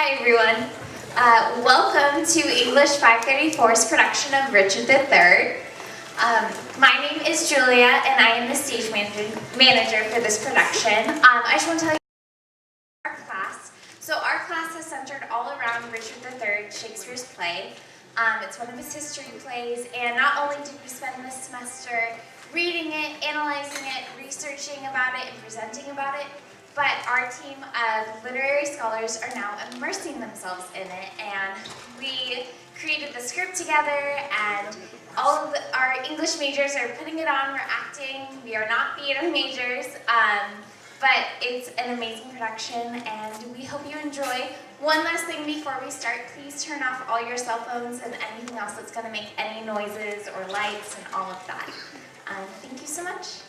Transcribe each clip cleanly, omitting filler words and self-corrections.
Hi everyone. Welcome to English 534's production of Richard III. My name is Julia and I am the stage manager for this production. I just want to tell you about our class. So our class is centered all around Richard III, Shakespeare's play. It's one of his history plays, and not only did we spend this semester reading it, analyzing it, researching about it, and presenting about it, but our team of literary scholars are now immersing themselves in it, and we created the script together, and all of our English majors are putting it on. We're acting. We are not theater majors, but it's an amazing production, and we hope you enjoy. One last thing before we start, please turn off all your cell phones and anything else that's going to make any noises or lights and all of that. Thank you so much.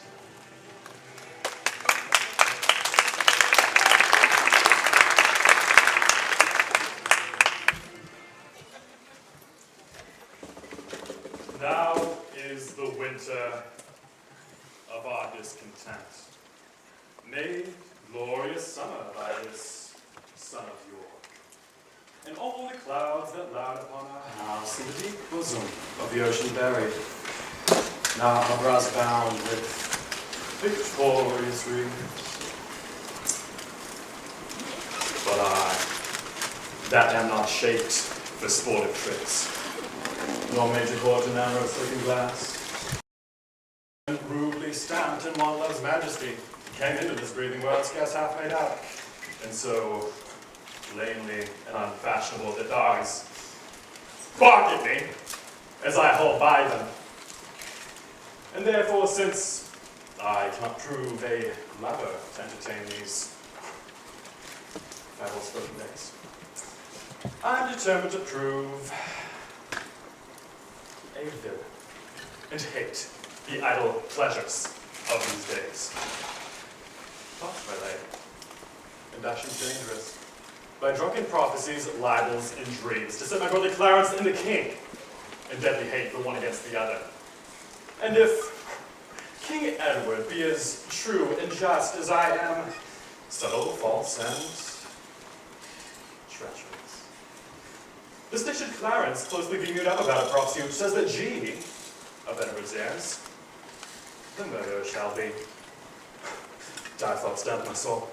Now is the winter of our discontent, made glorious summer by this son of York. And all the clouds that loud upon our house in the deep bosom of the ocean buried, now our brows bound with victorious wreaths. But I, that am not shaped for sportive tricks, nor made to court in amorous looking glass. And rudely stamped in one love's majesty, came into this breathing world scarce half made out. And so, lamely and unfashionable, the dogs bark at me as I hold by them. And therefore, since I cannot prove a lover to entertain these feral spoken days, I'm determined to prove a villain and hate the idle pleasures of these days. Thoughts by they, and actions dangerous, by drunken prophecies, libels, and dreams, to set my brother Clarence and the king in deadly hate the one against the other. And if King Edward be as true and just as I am subtle, false, and treacherous, this day should Clarence closely be mewed up about a prophecy which says that G, of Edward's heirs, the murderer shall be. Dire thoughts damp my soul.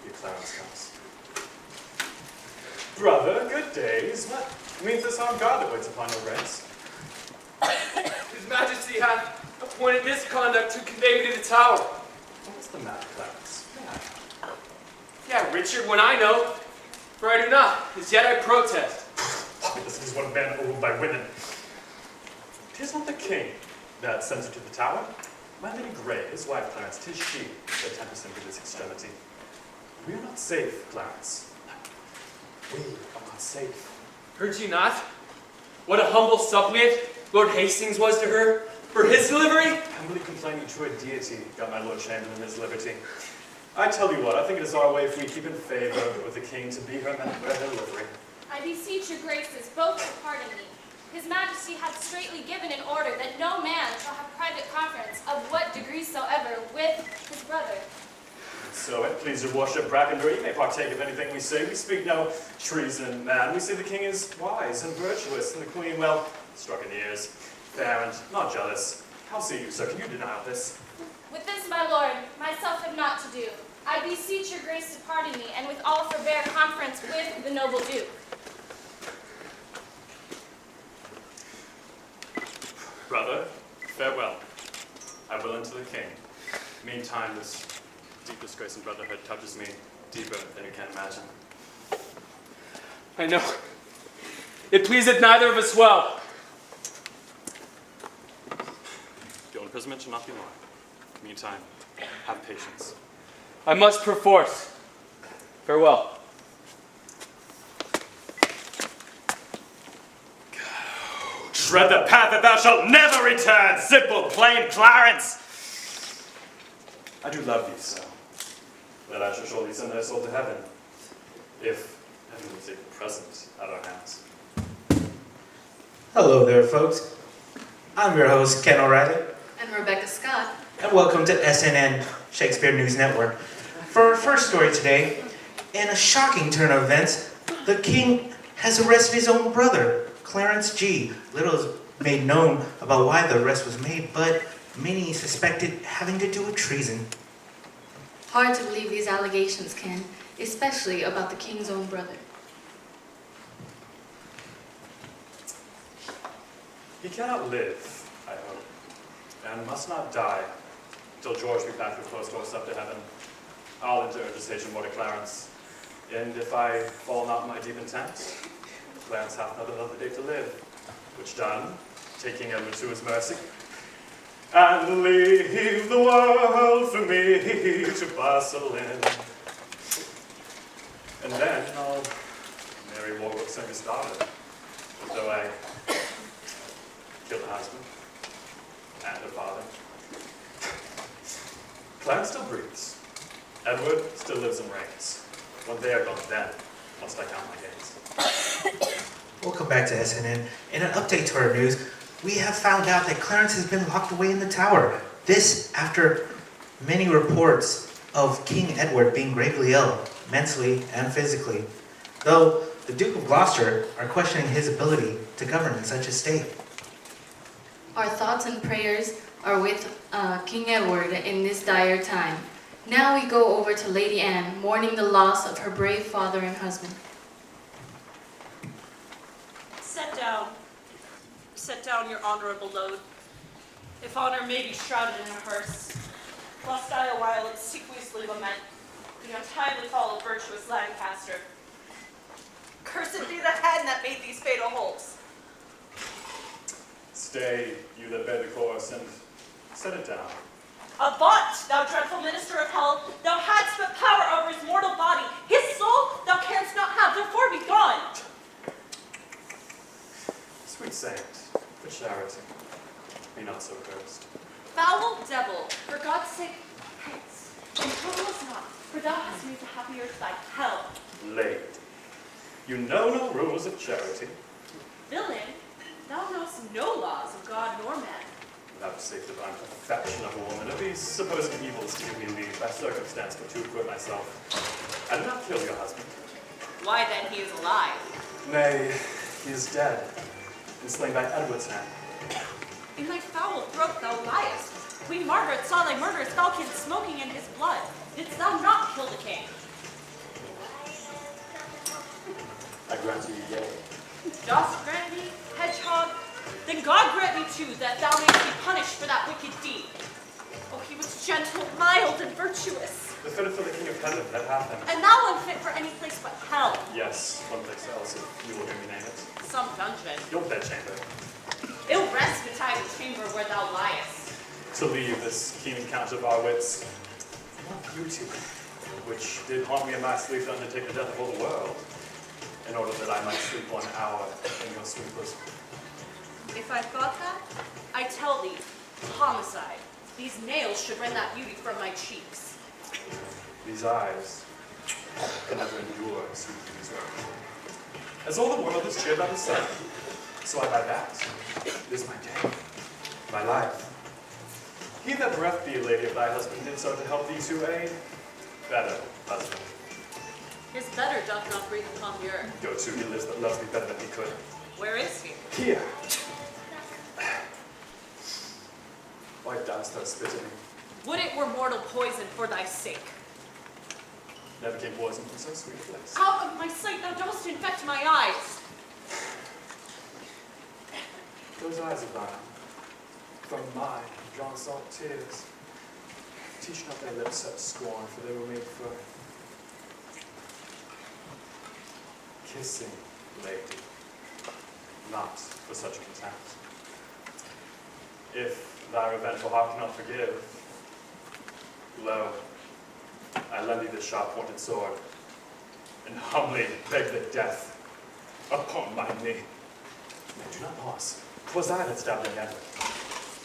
Here Clarence comes. Brother, good days. What means this armed guard that waits upon your grace? His Majesty hath appointed misconduct to convey me to the tower. What's the matter, Clarence? Yeah, Richard, when I know, for I do not, as yet I protest. This is one man ruled by women. 'Tis not the king that sends you to the tower. My Lady Grey, his wife, Clarence, 'tis she that tempts him to this extremity. We are not safe, Clarence. We are not safe. Heard you not? What a humble suppliant Lord Hastings was to her for his delivery? Humbly complaining to a deity, got my Lord Chamberlain his liberty. I tell you what, I think it is our way if we keep in favor with the king to be her delivery. I beseech your graces both to pardon me. His Majesty hath straitly given an order that no man shall have private conference of what degree soever with his brother. So it please your worship, Brackenbury, you may partake of anything we say. We speak no treason, man. We say the king is wise and virtuous, and the queen, well, struck in the ears, fair and not jealous. How say you, sir? Can you deny this? With this, my lord, myself have not to do. I beseech your grace to pardon me, and with all forbear conference with the noble duke. Brother, farewell. I will unto the king. Meantime, this deep disgrace in brotherhood touches me deeper than you can imagine. I know. It pleaseth neither of us well. Your imprisonment shall not be long. Meantime, have patience. I must perforce. Farewell. Tread the path that thou shalt never return, simple, plain Clarence! I do love thee so, that I shall surely send thy soul to heaven, if heaven will take the present at our hands. Hello there, folks. I'm your host, Ken O'Reilly. And Rebecca Scott. And welcome to SNN Shakespeare News Network. For our first story today, In a shocking turn of events, the king has arrested his own brother, Clarence G. Little is made known about why the arrest was made, but many suspected having to do with treason. Hard to believe these allegations, Ken, especially about the king's own brother. He cannot live, I hope, and must not die till George be back with close course up to heaven. I'll enter decision more to Clarence, and if I fall not in my deep intent, Clarence hath not another day to live, which done, taking Edward to his mercy, and leave the world for me to bustle in. And then I'll marry Warwick's youngest daughter, though I kill her husband and her father. Clarence still breathes. Edward still lives and reigns. When they are gone, then must I count my gains. Welcome back to SNN. In an update to our news, we have found out that Clarence has been locked away in the tower. This after many reports of King Edward being gravely ill, mentally and physically, though the Duke of Gloucester are questioning his ability to govern in such a state. Our thoughts and prayers are with King Edward in this dire time. Now we go over to Lady Anne, mourning the loss of her brave father and husband. Set down your honorable load. If honor may be shrouded in a hearse, must I awhile obsequiously lament the untimely fall of virtuous Lancaster. Cursed be the hand that made these fatal holes. Stay, you that bear the course, and set it down. Avaunt, thou dreadful minister of hell! Thou hadst but power over his mortal body. His soul thou canst not have, therefore be gone. Sweet saint, for charity, be not so cursed. Foul devil, for God's sake, hence, and trouble us not, for thou hast made the happy earth thy hell. Lady, you know no rules of charity. Villain, thou knowest no laws of God nor man. Vouchsafe divine perfection of a woman, of these supposed evils to give me leave by circumstance but to acquit myself. I did not kill your husband. Why then he is alive. Nay, he is dead, and slain by Edward's hand. In thy foul throat thou liest. Queen Margaret saw thy murderous falcon smoking in his blood. Didst thou not kill the king? I grant you yea. Dost grant me, hedgehog? Then God grant me too, that thou mayst be punished for that wicked deed. Oh, he was gentle, mild, and virtuous. The fitter for the king of heaven, that hath him. And thou unfit for any place but hell. Yes, one place else, if you will hear me name it. Some dungeon. Your bedchamber. Ill rest betide the chamber where thou liest. To leave this keen encounter of our wits, what beauty, which did haunt me in my sleep to undertake the death of all the world, in order that I might sleep 1 hour in your sweet bosom. If I thought that, I tell thee, homicide. These nails should rend that beauty from my cheeks. These eyes can never endure sweet beauty's work. As all the world is cheered by the sun, so I by that. It is my day, my life. He that bereft thee, lady, of thy husband, did so to help thee to a better husband. His better doth not breathe upon the earth. Go to, he lives that loves me better than he could. Where is he? Here. Why dost thou spit at me? Would it were mortal poison for thy sake. Never came poison from so sweet a place. Out of my sight, thou dost infect my eyes. Those eyes of thine, from mine, drawn salt tears, teach not thy lips such scorn, for they were made for kissing, lady, not for such contempt. If thy revengeful heart cannot forgive, lo, I lend thee this sharp-pointed sword, and humbly beg the death upon my knee. Nay, do not pause. 'Twas I that stabbed thee, Edward.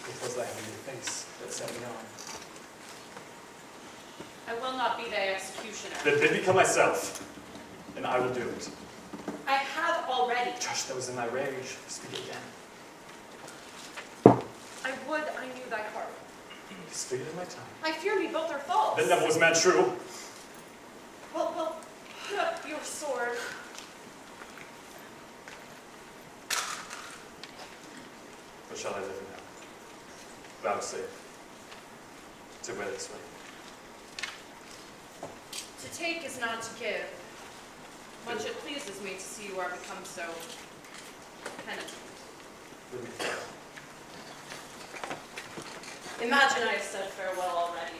It was thy heavenly face that set me on. I will not be thy executioner. Then bid me come myself, and I will do it. I have already. Josh, that was in thy rage. Speak again. I would I knew thy heart. Speak it in my tongue. I fear me both are false. Then never was man true. Well, sword. But shall I live now? Vouchsafe to wed its way. To take is not to give. Much it pleases me to see you are become so penitent. With me. Imagine I have said farewell already.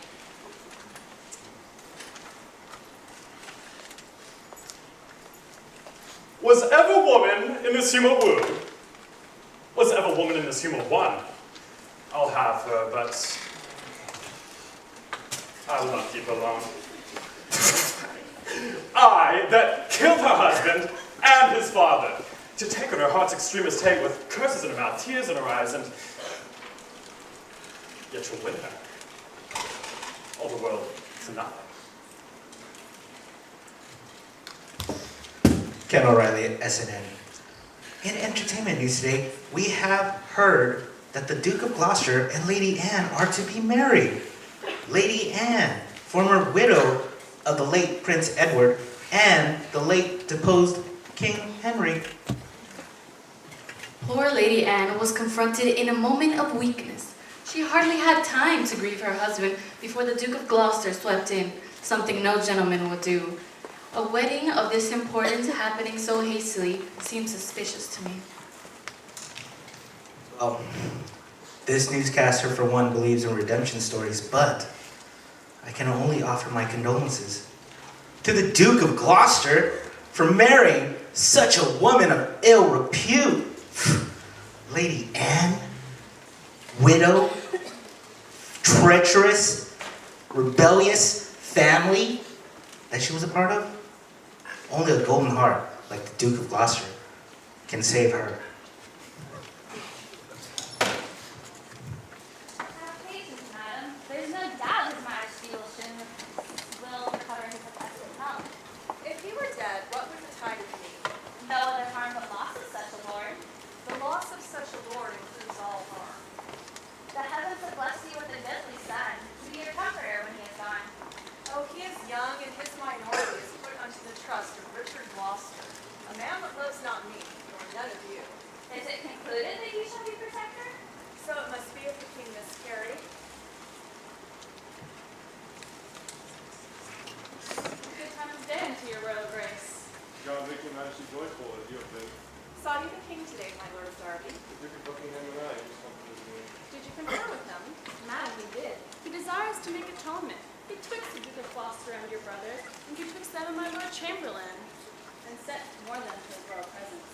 Was ever woman in this human womb? Was ever woman in this human one? I'll have her, but I will not keep her long. I that killed her husband and his father, to take on her heart's extremest hate with curses in her mouth, tears in her eyes, and yet to win her. All the world for nothing. Ken O'Reilly at SNN. In entertainment news today, we have heard that the Duke of Gloucester and Lady Anne are to be married. Lady Anne, former widow of the late Prince Edward and the late deposed King Henry. Poor Lady Anne was confronted in a moment of weakness. She hardly had time to grieve her husband before the Duke of Gloucester swept in, something no gentleman would do. A wedding of this importance happening so hastily seems suspicious to me. Well, this newscaster for one believes in redemption stories, but I can only offer my condolences to the Duke of Gloucester for marrying such a woman of ill repute. Lady Anne, widow, treacherous, rebellious family that she was a part of. Only a golden heart like the Duke of Gloucester can save her. Have patience, madam. There's no doubt His Majesty will recover his affected health. If he were dead, what would betide of me? No other harm but loss of such a lord. The loss of such a lord includes all harm. The heavens have blessed you with a goodly son, to be your comforter when he is gone. Oh, he is young, and his minority is put unto the trust of Richard Gloucester, a man that loves not me, nor none of you. Is it concluded that you shall be protector? So it must be if the king miscarry. Good time of day to your royal grace. God make your majesty joyful as you have been. Saw you the king today, my lord of Derby. The Duke of Buckingham and I just comforted me. Did you confer with him? Madam, he did. He desires to make atonement betwixt the Duke of Gloucester and your brother, and betwixt them and my Lord Chamberlain, And set more than to his royal presence.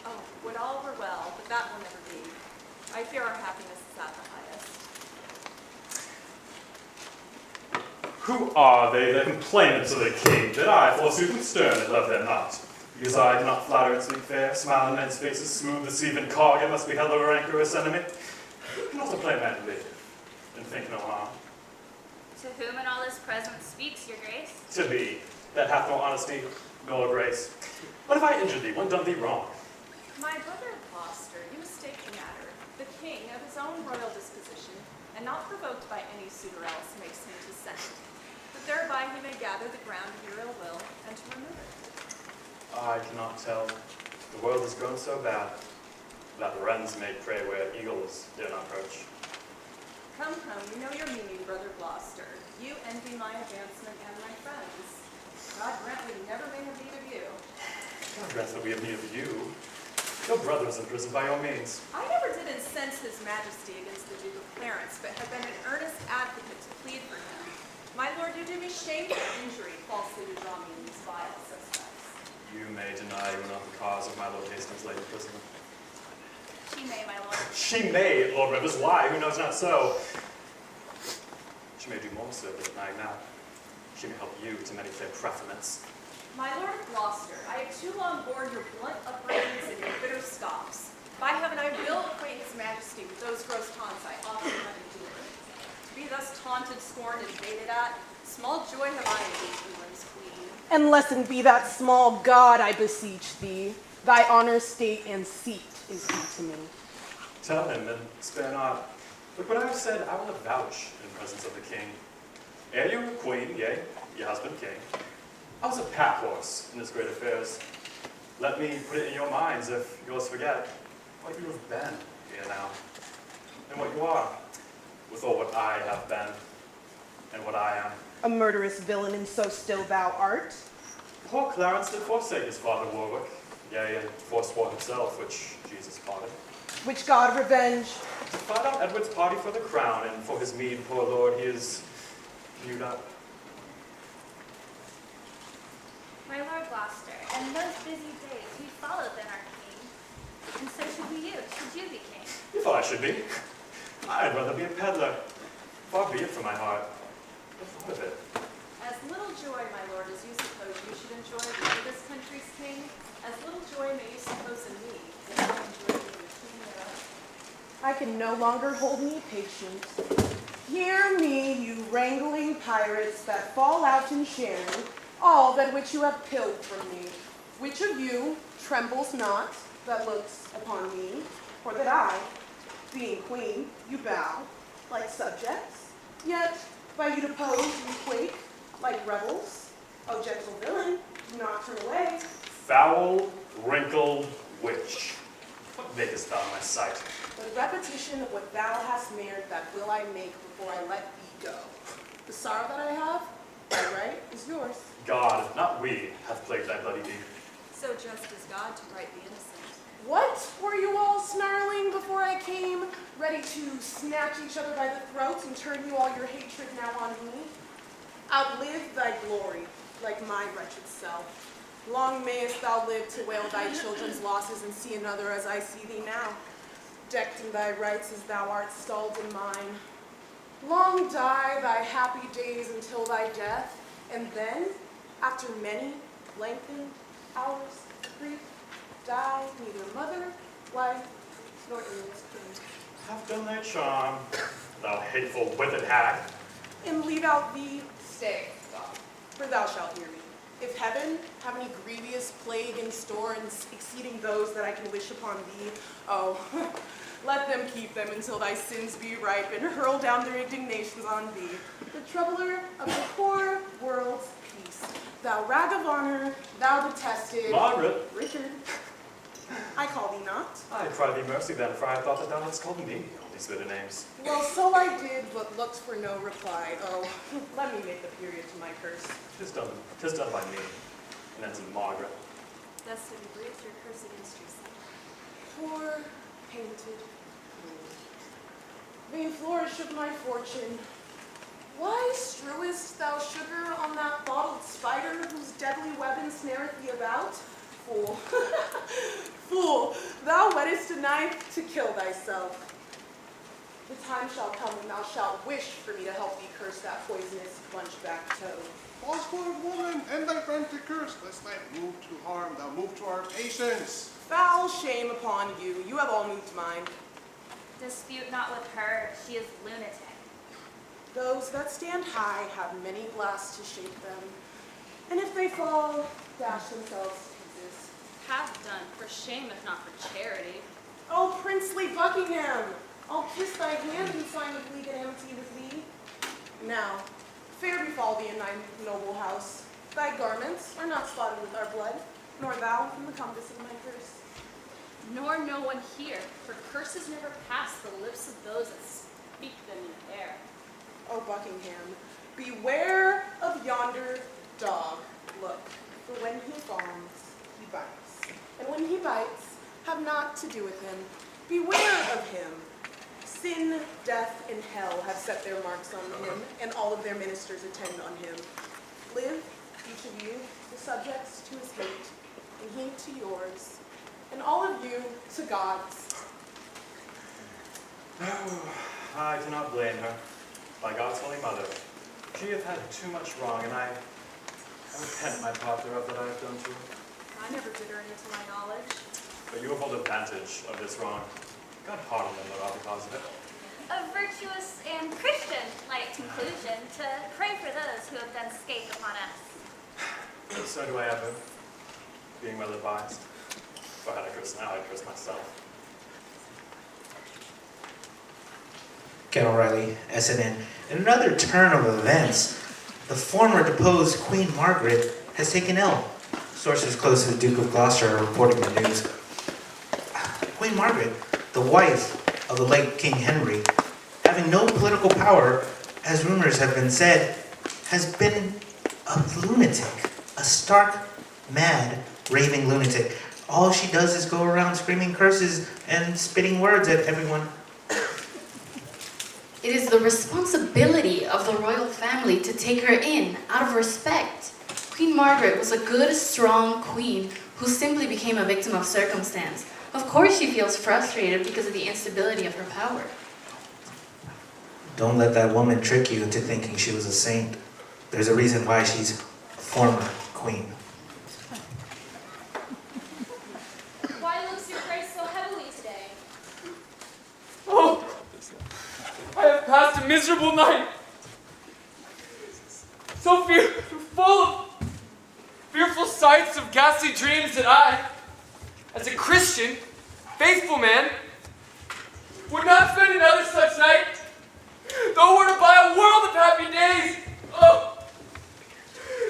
Oh, would all were well, but that will never be. I fear our happiness is at the highest. Who are they that complain to the king that I, forsooth and stern, and love them not? Because I cannot flatter and speak fair, smile in men's faces, smooth the sea and cog, it must be held over rancorous enemy. Not a plain man to live, and think no harm. To whom in all this presence speaks your grace? To thee, that hath no honesty, nor grace. What if I injured thee, one done thee wrong? My brother Gloucester, you mistake the matter. The king, of his own royal disposition, and not provoked by any suitor else, makes him to send. But thereby he may gather the ground of your ill will, and to remove it. I cannot tell. The world has grown so bad that the wrens may prey where eagles dare not approach. Come, you know your meaning, brother Gloucester. You envy my advancement and my friends. God grant we never may have need of you. God grant that we have need of you. Your brother is in prison by your means. I never did incense his majesty against the Duke of Clarence, but have been an earnest advocate to plead for him. My lord, you do me shameful injury falsely to draw me in these vile suspects. You may deny you are not the cause of my Lord Hastings' late imprisonment. She may, my lord. She may, Lord Rivers. Why? Who knows not so? She may do more so than I now. She may help you to many fair preferments. My lord of Gloucester, I have too long borne your blunt upbraidings and your bitter scoffs. By heaven, I will acquaint his majesty with those gross taunts I often have endured. To be thus taunted, scorned, and baited at, small joy have I in being England's queen. And lessen be that small god, I beseech thee. Thy honor, state, and seat is due to me. Tell him, and spare not. Look what I have said, I will vouch in presence of the king. Ere you were queen, yea, your husband king, I was a pack horse in his great affairs. Let me put it in your minds, if yours forget, what you have been here now, and what you are, with all what I have been, and what I am. A murderous villain, and so still thou art. Poor Clarence did forsake his father Warwick, yea, and forswore himself, which Jesus pardoned. Which God revenge. To fight out Edward's party for the crown, and for his meed, poor lord, he is mewed up. My Lord Gloucester, in those busy days we followed then our king, and so should we you, should you be king. You thought I should be. I'd rather be a peddler. Far be it from my heart. The thought of it. As little joy, my lord, as you suppose you should enjoy being this country's king, as little joy may you suppose in me, that I enjoy being the king thereof. I can no longer hold me patient. Hear me, you wrangling pirates that fall out in sharing all that which you have pilled from me. Which of you trembles not that looks upon me, or that I, being queen, you bow like subjects, yet by you depose you quake like rebels? O gentle villain, do not turn away. Foul, wrinkled witch. What makest thou in my sight? The repetition of what thou hast marred, that will I make before I let thee go. The sorrow that I have, by right, is yours. God, not we, hath plagued thy bloody deed. So just as God to right the innocent. What were you all snarling before I came, ready to snatch each other by the throat and turn you all your hatred now on me? Outlive thy glory, like my wretched self. Long mayest thou live to wail thy children's losses and see another as I see thee now, decked in thy rights as thou art stalled in mine. Long die thy happy days until thy death, and then, after many lengthened hours of grief, die neither mother, wife, nor England's king. Have done thy charm, thou hateful withered hag. And leave out thee, stay, God, for thou shalt hear me. If heaven have any grievous plague in store and exceeding those that I can wish upon thee, oh, let them keep them until thy sins be ripe and hurl down their indignations on thee, the troubler of the poor world's peace. Thou rag of honor, thou detested Margaret. Richard. I call thee not. I cry thee mercy then, for I thought that thou hadst called me all these bitter names. Well, so I did, but looked for no reply. Oh, let me make the period to my curse. Tis done by me, and ends in Margaret. Thus have you breathed your curse against yourself. Poor, painted fool. Vain flourish of my fortune. Why strewest thou sugar on that bottled spider whose deadly web ensnareth thee about? Fool. Fool, thou wettest a knife to kill thyself. The time shall come when thou shalt wish for me to help thee curse that poisonous bunchback toad. False-word woman, end thy friend to curse, lest thy move to harm, thou move to our patience. Foul shame upon you. You have all moved mine. Dispute not with her, she is lunatic. Those that stand high have many blasts to shake them, and if they fall, dash themselves to pieces. Have done, for shame if not for charity. Oh, princely Buckingham, I'll kiss thy hand in sign of league and amity with thee. Now, fair befall thee in thy noble house. Thy garments are not spotted with our blood, nor thou from the compass of my curse. Nor no one here, for curses never pass the lips of those that speak them in air. O Buckingham, beware of yonder dog. Look, for when he fawns, he bites. And when he bites, have naught to do with him. Beware of him. Sin, death, and hell have set their marks on him, and all of their ministers attend on him. Live, each of you, the subjects to his hate, and he to yours, and all of you to God's. I do not blame her. By God's holy mother, she hath had too much wrong, and I repent my part thereof that I have done to her. I never did her any to my knowledge. But you have hold advantage of this wrong. God pardon them that are the cause of it. A virtuous and Christian-like conclusion to pray for those who have done scathe upon us. So do I ever, being well advised. If I had a curse now, I'd curse myself. Ken O'Reilly, SNN. In another turn of events, the former deposed Queen Margaret has taken ill. Sources close to the Duke of Gloucester are reporting the news. Queen Margaret, the wife of the late King Henry, having no political power, as rumors have been said, has been a lunatic, a stark, mad, raving lunatic. All she does is go around screaming curses and spitting words at everyone. It is the responsibility of the royal family to take her in, out of respect. Queen Margaret was a good, strong queen who simply became a victim of circumstance. Of course she feels frustrated because of the instability of her power. Don't let that woman trick you into thinking she was a saint. There's a reason why she's a former queen. Why looks your grace so heavily today? Oh, I have passed a miserable night. So full of fearful sights of ghastly dreams that I, as a Christian, faithful man, would not spend another such night, though it were to buy a world of happy days. Oh,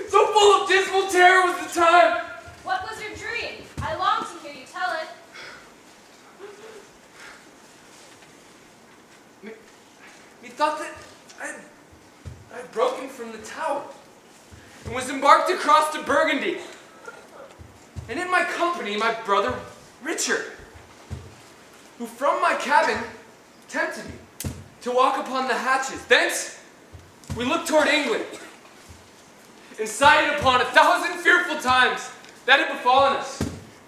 so full of dismal terror was the time. What was your dream? I long to hear you tell it. Methought that I had broken from the tower and was embarked across to Burgundy. And in my company, my brother Richard, who from my cabin tempted me to walk upon the hatches. Thence we looked toward England, and sighted upon 1,000 fearful times that had befallen us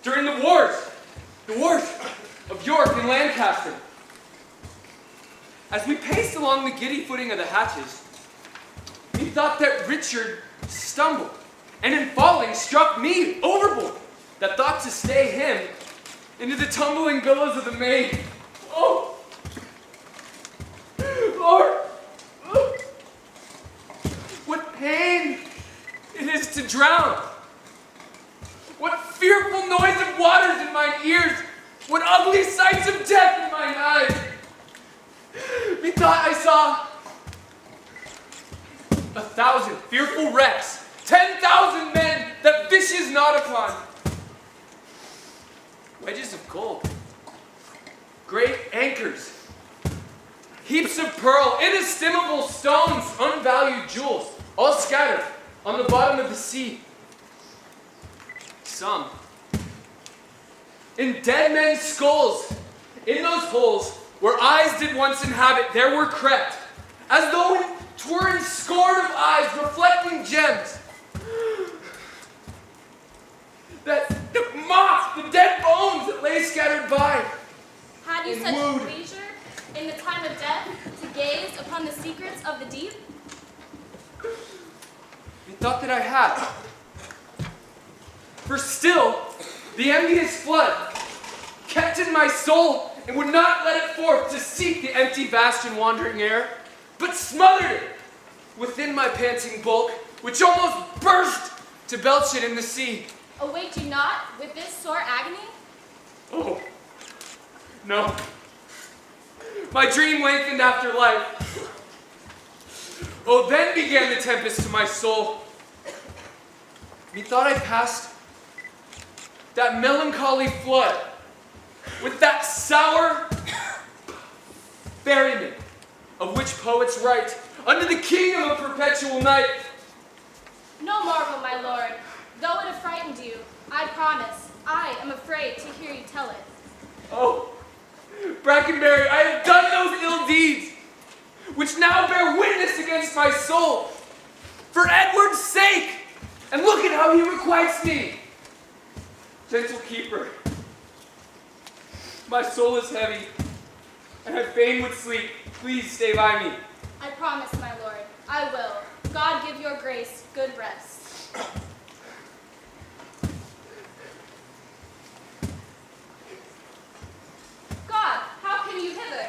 during the wars of York and Lancaster. As we paced along the giddy footing of the hatches, we thought that Richard stumbled, and in falling struck me overboard, that thought to stay him into the tumbling billows of the main. Oh, Lord, what pain it is to drown. What fearful noise of waters in mine ears. What ugly sights of death in mine eyes. Methought I saw 1,000 fearful wrecks, 10,000 men that fishes not upon. Wedges of gold, great anchors, heaps of pearl, inestimable stones, unvalued jewels, all scattered on the bottom of the sea. Some in dead men's skulls, in those holes where eyes did once inhabit, there were crept, as though 'twere in scorn of eyes, reflecting gems, that mocked the dead bones that lay scattered by. Had you And such wooed. leisure in the time of death to gaze upon the secrets of the deep? Methought that I had. For still, the envious flood kept in my soul and would not let it forth to seek the empty vast and wandering air, but smothered it within my panting bulk, which almost burst to belch it in the sea. Await you not with this sore agony? Oh, no. My dream lengthened after life. Oh, then began the tempest to my soul. Methought I passed that melancholy flood with that sour ferryman of which poets write, under the kingdom of perpetual night. No marvel, my lord. Though it have frightened you, I promise, I am afraid to hear you tell it. Oh, Brackenbury, I have done those ill deeds, which now bear witness against my soul, for Edward's sake, and look at how he requites me. Gentle keeper, my soul is heavy, and I fain would sleep. Please stay by me. I promise, my lord, I will. God give your grace good rest. God, how came you hither?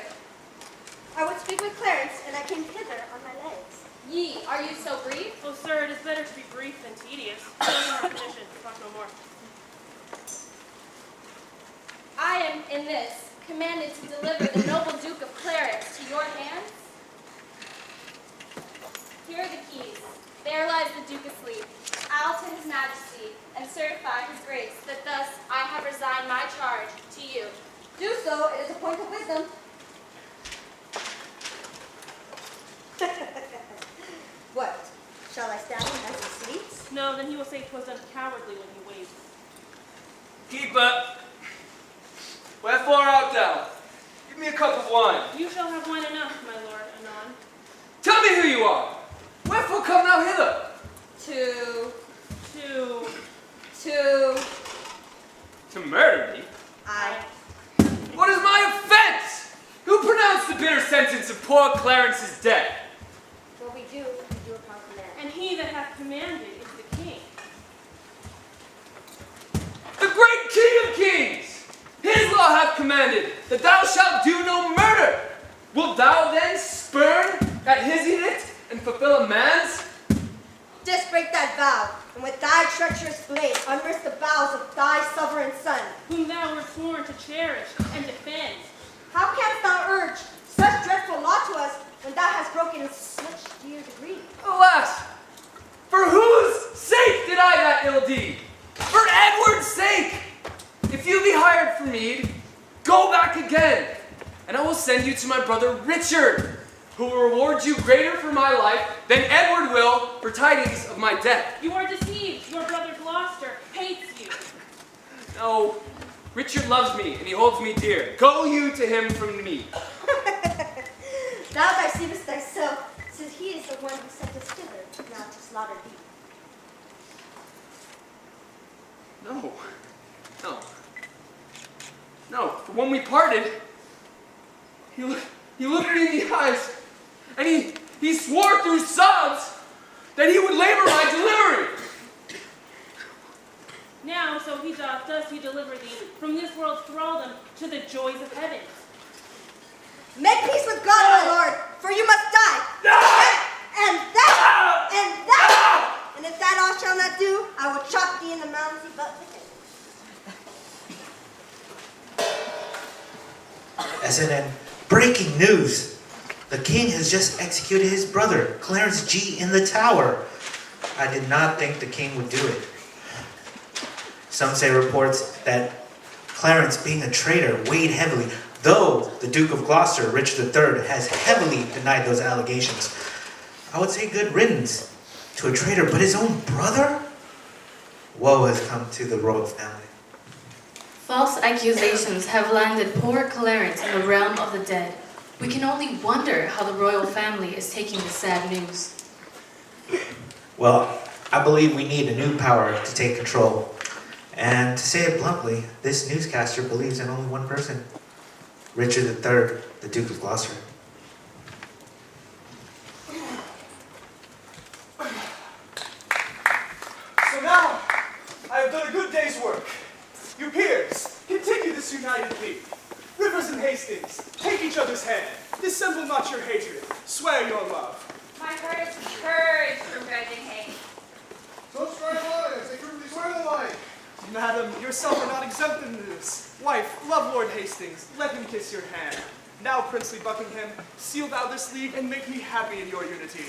I would speak with Clarence, and I came hither on my legs. Ye, are you so brief? Oh, sir, it is better to be brief than tedious. Show me our condition. Talk no more. I am, in this, commanded to deliver the noble Duke of Clarence to your hands? Here are the keys. There lies the Duke asleep. I'll to his majesty and certify his grace that thus I have resigned my charge to you. Do so, it is a point of wisdom. What? Shall I stab him as he sleeps? No, then he will say 'twas done cowardly when he wakes. Keeper, wherefore art thou? Give me a cup of wine. You shall have wine enough, my lord, anon. Tell me who you are. Wherefore come thou hither? To murder me? What is my offense? Who pronounced the bitter sentence of poor Clarence's death? What we do upon command. And he that hath commanded is the king. The great King of Kings! His law hath commanded that thou shalt do no murder. Wilt thou then spurn at his edict and fulfill a man's? Just break that vow, and with thy treacherous blade unrest the bowels of thy sovereign son. Whom thou wert sworn to cherish and defend. How canst thou urge such dreadful law to us when thou hast broken in such dear degree? Alas! For whose sake did I that ill deed? For Edward's sake! If you be hired for meed, go back again, and I will send you to my brother Richard, who will reward you greater for my life than Edward will for tidings of my death. You are deceived. Your brother Gloucester hates you. No, Richard loves me, and he holds me dear. Go you to him from me. Thou deceivest thyself, since he is the one who sent us hither, now to slaughter thee. No, for when we parted, he looked me in the eyes, and he swore through sobs that he would labor my delivery. Now, so he does he deliver thee from this world's thraldom to the joys of heaven. Make peace with God, my lord, for you must die. And that, and if that all shall not do, I will chop thee in the mountains but with it. SNN, breaking news. The king has just executed his brother, Clarence G, in the tower. I did not think the king would do it. Some say reports that Clarence, being a traitor, weighed heavily, though the Duke of Gloucester, Richard III, has heavily denied those allegations. I would say good riddance to a traitor, but his own brother? Woe has come to the royal family. False accusations have landed poor Clarence in the realm of the dead. We can only wonder how the royal family is taking the sad news. Well, I believe we need a new power to take control. And to say it bluntly, this newscaster believes in only one person, Richard III, the Duke of Gloucester. So now, I have done a good day's work. You peers, continue this united plea. Rivers and Hastings, take each other's hand. Dissemble not your hatred. Swear your love. My heart is purged from grudging hate. So strike lions, they truly swear the line. Madam, yourself are not exempt in this. Wife, love Lord Hastings. Let him kiss your hand. Now, princely Buckingham, seal thou this league and make me happy in your unity.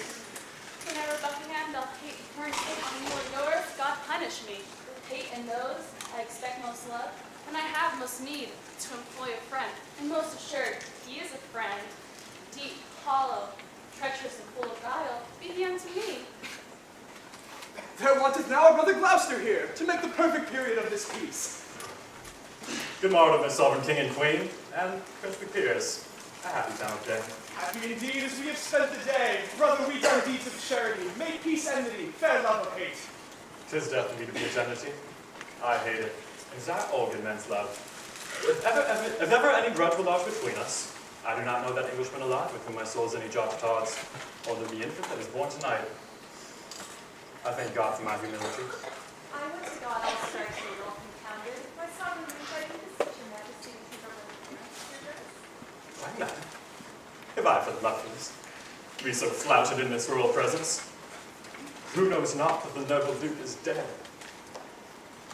Whenever Buckingham doth hate turn hate on you or yours, God punish me. With hate and those, I expect most love, and I have most need to employ a friend. And most assured, he is a friend. Deep, hollow, treacherous, and full of guile, be he unto me. There wanteth now our brother Gloucester here, to make the perfect period of this peace. Good morrow, Miss Sovereign King and Queen, and princely peers. A happy time of day. Happy indeed as we have spent the day. Brother, we done deeds of charity, make peace enmity, fair love of hate. 'Tis death to be to be eternity. I hate it. Is that all good men's love? If ever any grudge will lodge between us, I do not know that Englishman alive with whom my soul's any jot of odds, although the infant that is born tonight. I thank God for my humility. I would to God all strikes were well compounded. My sovereign required to beseech your majesty with his own. Why, madam, have I for luffiness to be so flouted in this royal presence? Who knows not that the noble Duke is dead?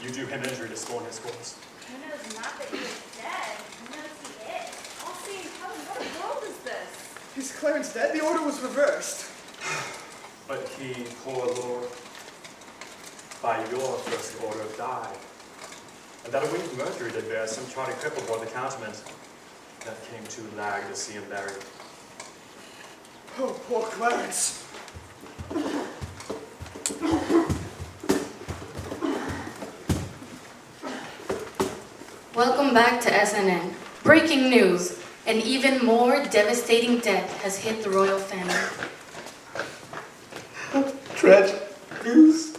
You do him injury to scorn his cause. Who knows not that he is dead? Who knows he is? All seeing heaven, what world is this? Is Clarence dead? The order was reversed. But he, poor lord, by your first order died. And that a winged Mercury did bear some charting cripple aboard the countenance that came to lag to see him buried. Oh, poor Clarence. Welcome back to SNN. Breaking news. An even more devastating death has hit the royal family. Tragic news.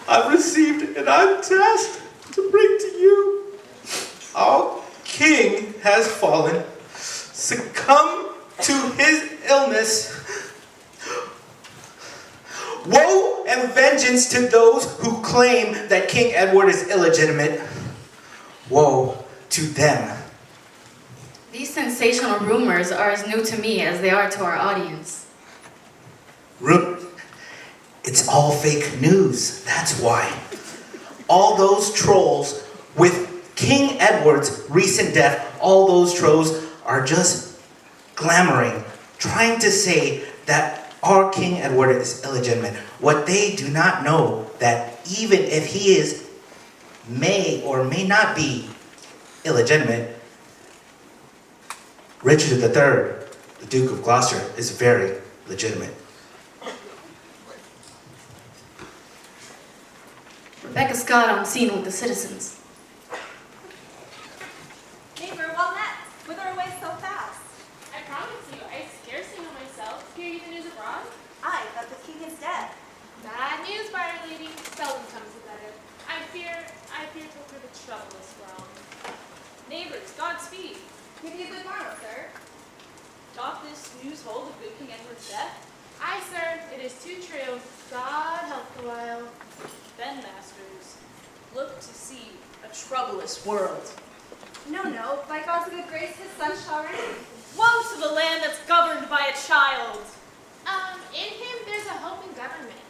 I've received and I'm tasked to bring to you. Our king has fallen, succumbed to his illness. Woe and vengeance to those who claim that King Edward is illegitimate. Woe to them. These sensational rumors are as new to me as they are to our audience. It's all fake news, that's why. All those trolls with King Edward's recent death, all those trolls are just glamoring, trying to say that our King Edward is illegitimate. What they do not know that even if he may or may not be illegitimate, Richard III, the Duke of Gloucester, is very legitimate. Rebecca Scott on scene with the citizens. Neighbor, well met. Whither away so fast? I promise you, I scarcely know myself. Hear you the news abroad? Aye, that the king is dead. Bad news, Byron lady. Seldom comes to better. I fear to prove a troublous world. Neighbors, Godspeed. Give you a good morrow, sir. Doth this news hold of good King Edward's death? Aye, sir, it is too true. God help the while. Then, masters, look to see a troublous world. No, by God's good grace, his son shall reign. Woe to the land that's governed by a child. In him there's a hope in government.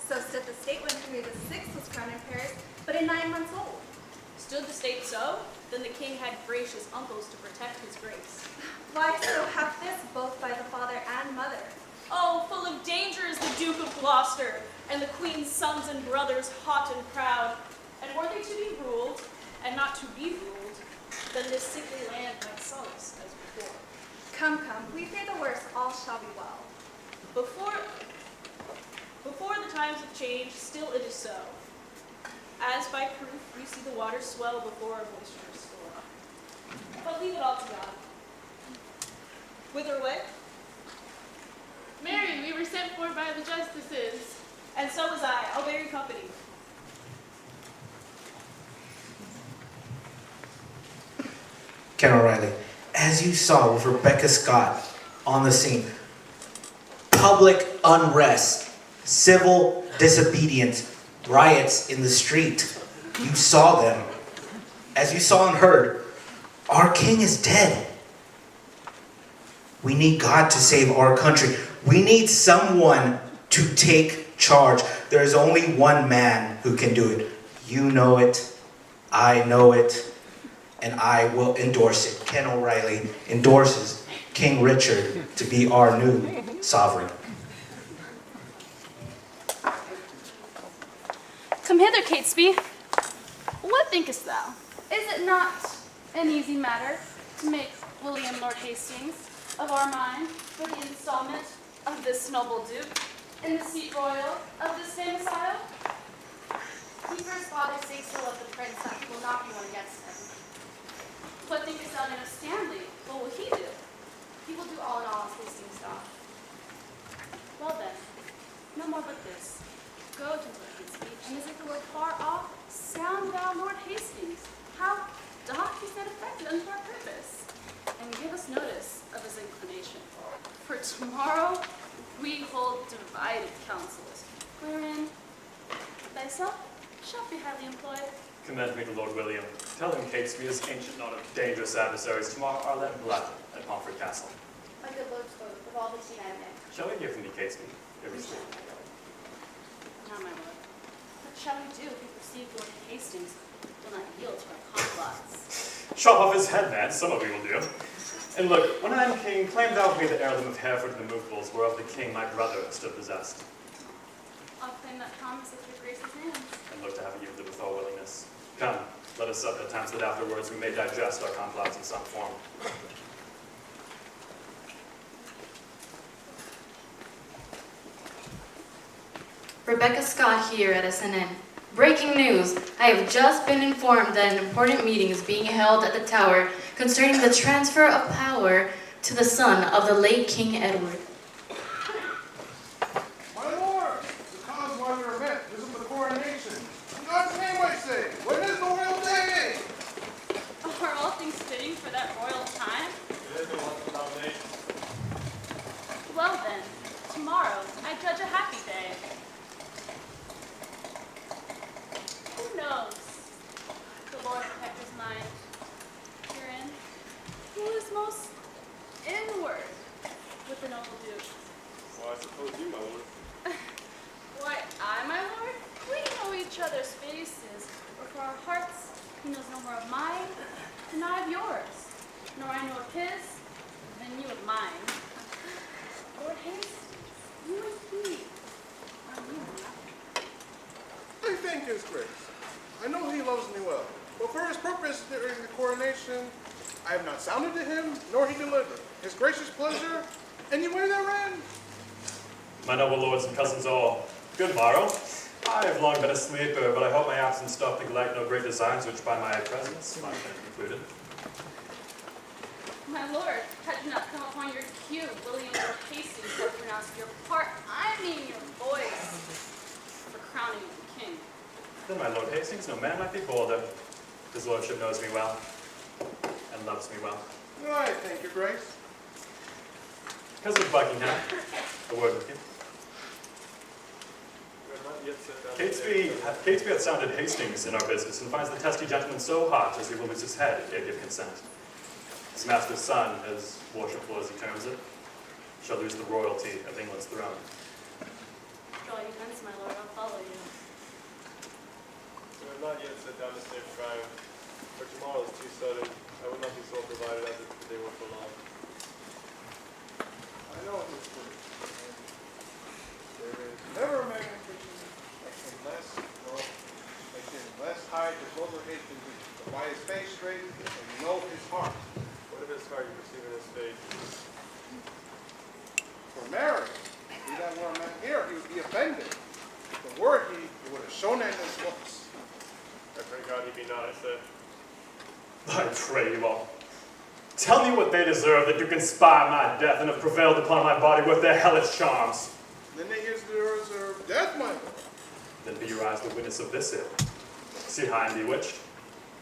So stood the state when Henry VI was crowned in Paris, but in 9 months old. Stood the state so? Then the king had gracious uncles to protect his grace. Why, so hath this both by the father and mother. Oh, full of danger is the Duke of Gloucester, and the queen's sons and brothers hot and proud. And were they to be ruled, and not to be ruled, then this sickly land might solace as before. Come, we fear the worst, all shall be well. Before the times have changed, still it is so. As by proof, we see the waters swell before our boisterous storm. But leave it all to God. Whither away? Mary, we were sent for by the justices. And so was I. I'll bear you company. Ken O'Reilly, as you saw with Rebecca Scott on the scene, public unrest, civil disobedience, riots in the street. You saw them. As you saw and heard, our king is dead. We need God to save our country. We need someone to take charge. There is only one man who can do it. You know it, I know it, and I will endorse it. Ken O'Reilly endorses King Richard to be our new sovereign. Come hither, Catesby. What thinkest thou? Is it not an easy matter to make William Lord Hastings of our mind for the installment of this noble duke in the seat royal of this famous isle? He for his father's sake so loved the prince that will not be one against him. What thinkest thou then of Stanley? What will he do? He will do all in all as Hastings doth. Well then, no more but this. Go to Lord Catesby, and as if it were far off, sound thou Lord Hastings. How doth he stand affected unto our purpose? And give us notice of his inclination. For tomorrow we hold divided councils, wherein thyself shalt be highly employed. Commend me to Lord William. Tell him Catesby is ancient, not of dangerous adversaries. Tomorrow are let him laugh at Pomfret Castle. My good lords both, with all the united men. Shall we hear from thee, Catesby? Every We shall, state. my lord. Now, my lord, what shall we do if we perceive Lord Hastings will not yield to our complots. Chop off his head, man. Some of you will do. And look, when I am king, claim thou of me the heirloom of Hereford and the movables, whereof the king my brother still possessed. I'll claim that promise at your grace's hands. And look to have it yielded with all willingness. Come, let us sup at times that afterwards we may digest our complots in some form. Rebecca Scott here at SNN. Breaking news! I have just been informed that an important meeting is being held at the Tower concerning the transfer of power to the son of the late King Edward. My lord, the cause why we are met is of the coronation. In God's name I say, when is the royal day? Are all things fitting for that royal time? It is a wonderful nomination. Well then, tomorrow I judge a happy day. Who knows? The Lord kept his mind herein. Who is most inward with the noble Duke? Well, I suppose you, my lord. Why, I, my lord? We know each other's faces, or for our hearts, he knows no more of mine than I of yours, nor I know of his than you of mine. Lord Hastings, you and he are you. I thank his grace. I know he loves me well, but for his purpose during the coronation, I have not sounded to him, nor he delivered. His gracious pleasure, any way therein. My noble lords and cousins all, good morrow. I have long been a sleeper, but I hope my absence doth neglect no great designs which by my presence might have been concluded. My lord, had you not come upon your cue, William Lord Hastings would pronounce your part, I mean your voice, for crowning you king. Then my Lord Hastings, no man might be bolder. His lordship knows me well, and loves me well. I thank your grace. Cousin Buckingham, a word with you. Catesby hath sounded Hastings in our business, and finds the testy gentleman so hot as he will lose his head if he give consent. His master's son, as worshipful as he terms it, shall lose the royalty of England's throne. Draw you hence, my lord, I'll follow you. We have not yet set down the same crime, for tomorrow is too sudden. I will not be so provided as if the day were prolonged. I know it is true. There is never a man in Britain that can less hide his over Hastings by his face straight and know his heart. What if his heart you perceive in his face? For Mary, if that were a man here, he would be offended. If were he would have shown it in his looks. I pray God he be not, I said. I pray you all. Tell me what they deserve that do conspire my death and have prevailed upon my body with their hellish charms. Then they deserve death, my lord. Then be your eyes the witness of this ill. See how I am bewitched.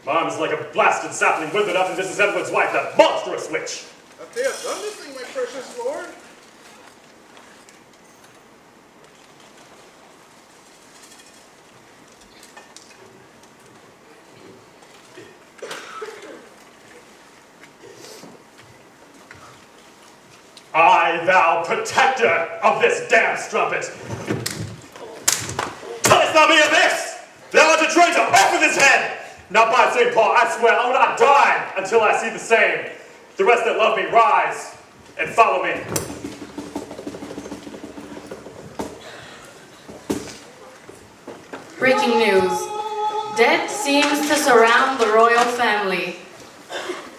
My arm is like a blasted sapling withered up, and this is Edward's wife, that monstrous witch. That they have done this thing, my precious lord. I, thou protector of this damned strumpet. Tellest thou me of this? Thou art a traitor, off with his head! Now by St. Paul, I swear I will not die until I see the same. The rest that love me, rise and follow me. Breaking news. Death seems to surround the royal family.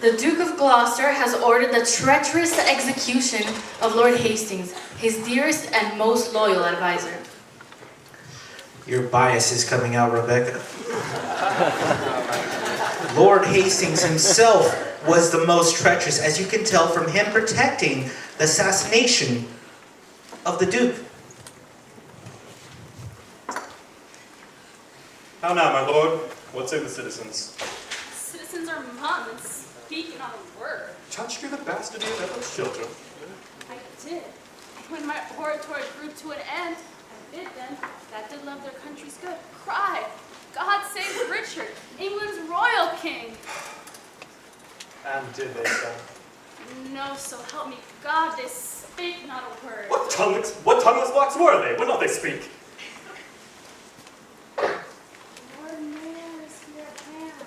The Duke of Gloucester has ordered the treacherous execution of Lord Hastings, his dearest and most loyal advisor. Your bias is coming out, Rebecca. Lord Hastings himself was the most treacherous, as you can tell from him protecting the assassination of the Duke. How now, my lord? What say the citizens? Citizens are mum and speak not a word. Touched you the bastardy of Edward's children? I did. When my oratory grew to an end, I bid them that did love their country's good cry, God save Richard, England's royal king. And did they so? No, so help me God, they spake not a word. What tongueless blocks were they? Would not they speak? Lord Mayor is here at hand.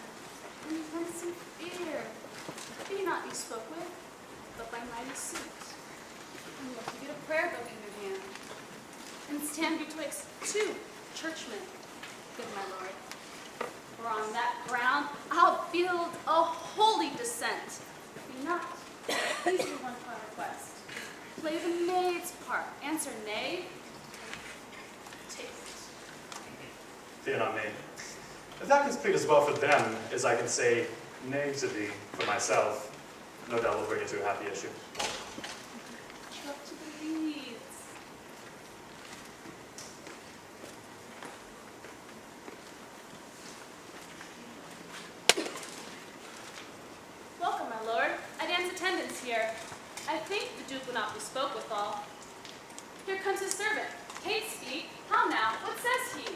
stand betwixt two churchmen, good my lord. For on that ground I'll build a holy descent. Be not, please do one final request. Play the maid's part, answer nay. Take it. Fear not me. If that can speak as well for them as I can say nay to thee for myself, no doubt will bring it to a happy issue. Up to the leads. Welcome, my lord. I dance attendance here. I think the Duke will not be spoke with all. Here comes his servant. Catesby, how now? What says he?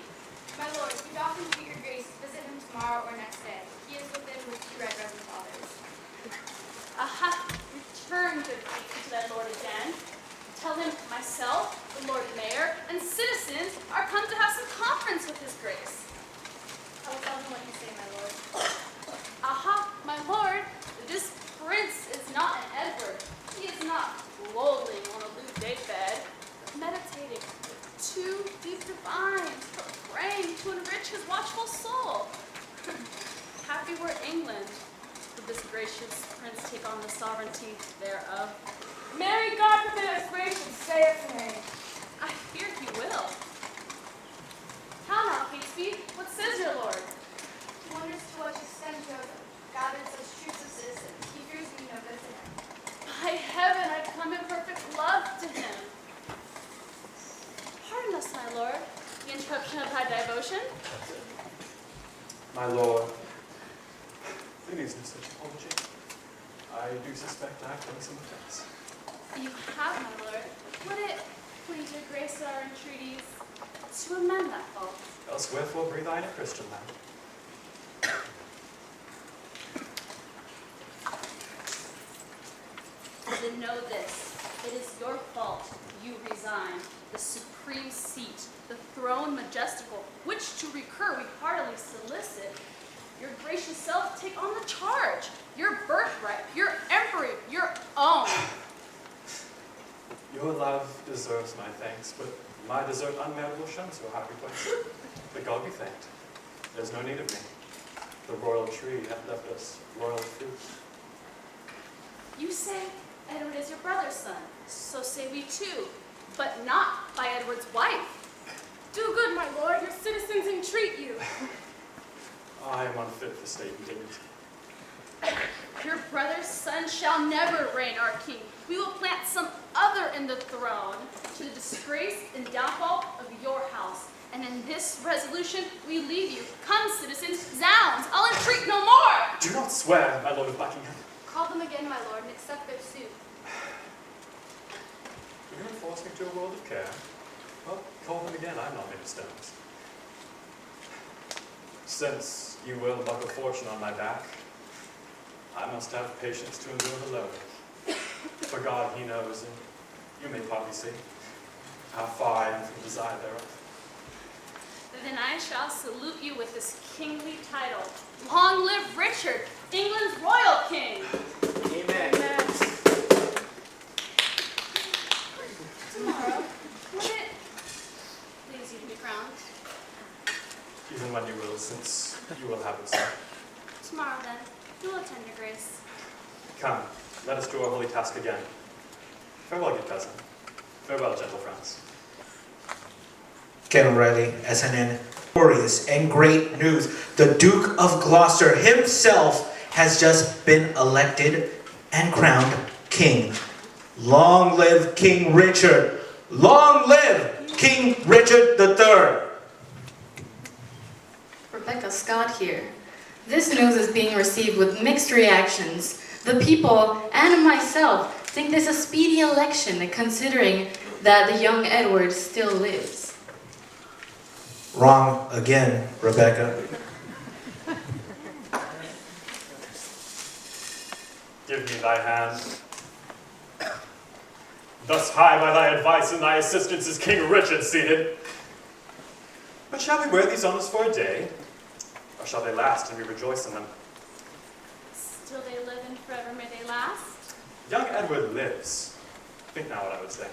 My lord, we often to your grace visit him tomorrow or next day. He is within with two red reverend fathers. Aha, return, good Catesby, to thy lord again. Tell him myself, the Lord Mayor, and citizens are come to have some conference with his grace. I will tell him what you say, my lord. Aha, my lord, this prince is not an Edward. He is not lolling on a lewd daybed, but meditating with two deep divines, praying to enrich his watchful soul. Happy were England, would this gracious prince take on the sovereignty thereof. Marry God forbid his grace should say it to me. I fear he will. How now, Catesby? What says your lord? He wonders to what extent you have gathered such troops of citizens. He fears me no good to him. By heaven, I come in perfect love to him. Pardon us, my lord, the interruption of thy devotion. My lord, there needs no such apology. I do suspect I have done some offense. You have, my lord. Would it please your grace at our entreaties to amend that fault? Else wherefore breathe I in a Christian land? Then know this, it is your fault you resign the supreme seat, the throne majestical, which to recur we heartily solicit. Your gracious self take on the charge, your birthright, your emperor, your own. Your love deserves my thanks, but my desert unmarried will shun so happy place. But God be thanked, there's no need of me. The royal tree hath left us royal fruit. You say Edward is your brother's son, so say we too, but not by Edward's wife. Do good, my lord. Your citizens entreat you. I am unfit for state and dignity. Your brother's son shall never reign our king. We will plant some other in the throne to the disgrace and downfall of your house. And in this resolution we leave you. Come, citizens, zounds, I'll entreat no more. Do not swear, my lord of Buckingham. Call them again, my lord, and accept their suit. You're going to force me to a world of care. Well, call them again, I'm not made of stones. Since you will buckle fortune on my back, I must have patience to endure the load. For God, he knows, and you may partly see, how far I am from desire thereof. Then I shall salute you with this kingly title. Long live Richard, England's royal king. Amen. Tomorrow, would it please you to be crowned? Even when you will, since you will have it so. Tomorrow, then, we will attend your grace. Come, let us do our holy task again. Farewell, good cousin. Farewell, gentle friends. Ken O'Reilly, SNN. Glorious and great news. The Duke of Gloucester himself has just been elected and crowned king. Long live King Richard. Long live King Richard III. Rebecca Scott here. This news is being received with mixed reactions. The people and myself think there's a speedy election, considering that the young Edward still lives. Wrong again, Rebecca. Give me thy hand. Thus high by thy advice and thy assistance is King Richard seated. But shall we wear these honors for a day? Or shall they last and we rejoice in them? Still they live and forever may they last. Young Edward lives. Think now what I would say.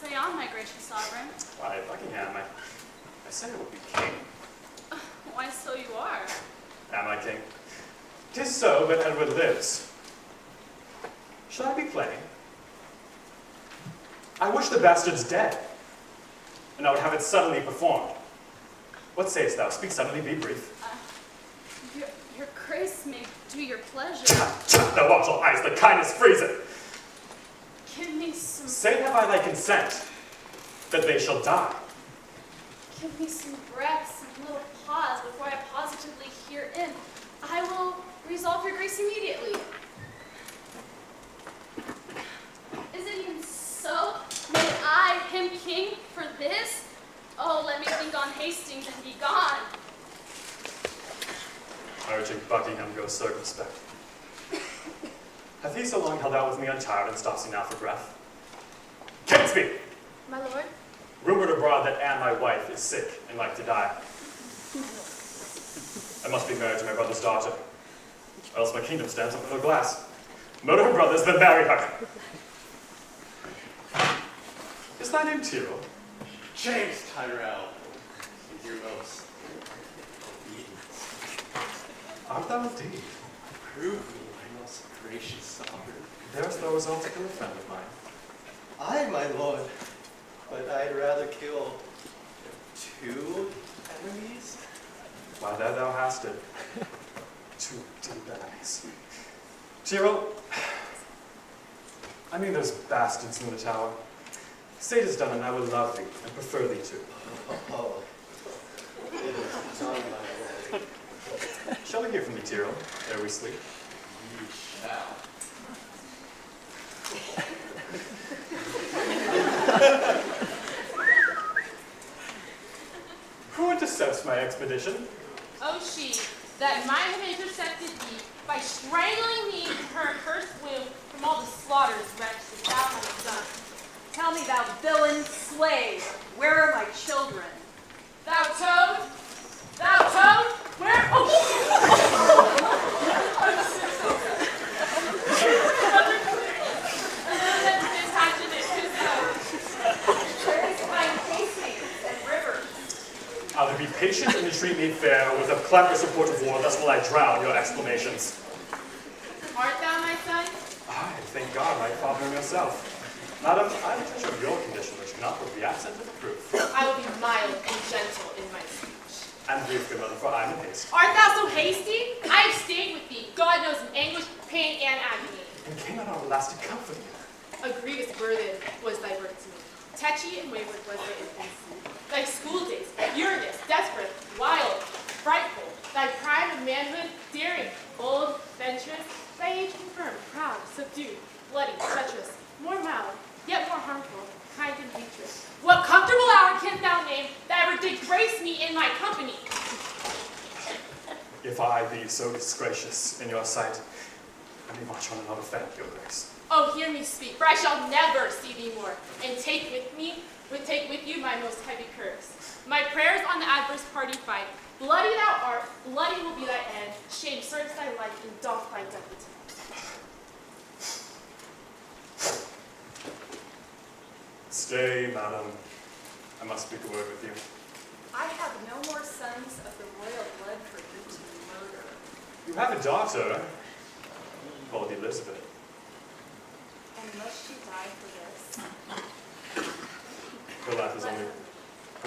Say on, my gracious sovereign. Why, Buckingham, I said it would be king. Why, so you are. Am I king? 'Tis so, but Edward lives. Shall I be plain? I wish the bastard's dead, and I would have it suddenly performed. What sayest thou? Speak suddenly, be brief. Your grace may do your pleasure. Thou watch all eyes, the kindness freezeth. Give me some... Say have I thy consent, that they shall die. Give me some breath, some little pause before I positively herein. I will resolve your grace immediately. Is it even so? Made I him king for this? Oh, let me think on Hastings and be gone. Urging Buckingham go circumspect. Hath he so long held out with me untired and stops he now for breath? Catesby! My lord? Rumored abroad that Anne, my wife, is sick and like to die. I must be married to my brother's daughter, or else my kingdom stands up in a glass. Murder her brothers, then marry her. Is thy name Tyrrell? James Tyrrell is your most obedient. Art thou indeed? Prove me, my most gracious sovereign. There's no result to kill a friend of mine. Aye, my lord, but I'd rather kill 2 enemies. Why, there thou hast it. 2 deep enemies. Tyrrell, I mean those bastards in the tower. Say it is done, and I will love thee, and prefer thee too. Oh, it is done, my lord. Shall we hear from thee, Tyrrell, ere we sleep? You shall. Who intercepts my expedition? Oh, she that might have intercepted thee by strangling me in her accursed womb from all the slaughters wretched that thou hast done. Tell me, thou villain slave, where are my children? Thou toad, where? Where is my Hastings and Rivers? Either be patient and entreat me fair, or with a clamorous report of war, thus will I drown your exclamations. Art thou my son? Aye, thank God, my father and yourself. Madam, I am touch of your condition, which cannot but be absent of the proof. I will be mild and gentle in my speech. And brief, good mother, for I am in haste. Art thou so hasty? I have stayed with thee, God knows, in anguish, pain, and agony. And came not our elastic comfort. A grievous burden was thy birth to me. Tetchy and wayward was thy infancy. Thy school days, furious, desperate, wild, frightful. Thy prime of manhood, daring, bold, venturous. Thy age confirmed, proud, subdued, bloody, treacherous, more mild, yet more harmful, kind and dangerous. What comfortable hour canst thou name that ever did grace me in my company? If I be so disgracious in your sight, let me march on and not offend your grace. Oh, hear me speak, for I shall never see thee more, and take with you my most heavy curse. My prayers on the adverse party fight. Bloody thou art, bloody will be thy end. Shame serves thy life, and doth thy death attend. Stay, madam. I must speak a word with you. I have no more sons of the royal blood for you to murder. You have a daughter called Elizabeth. And must she die for this? Her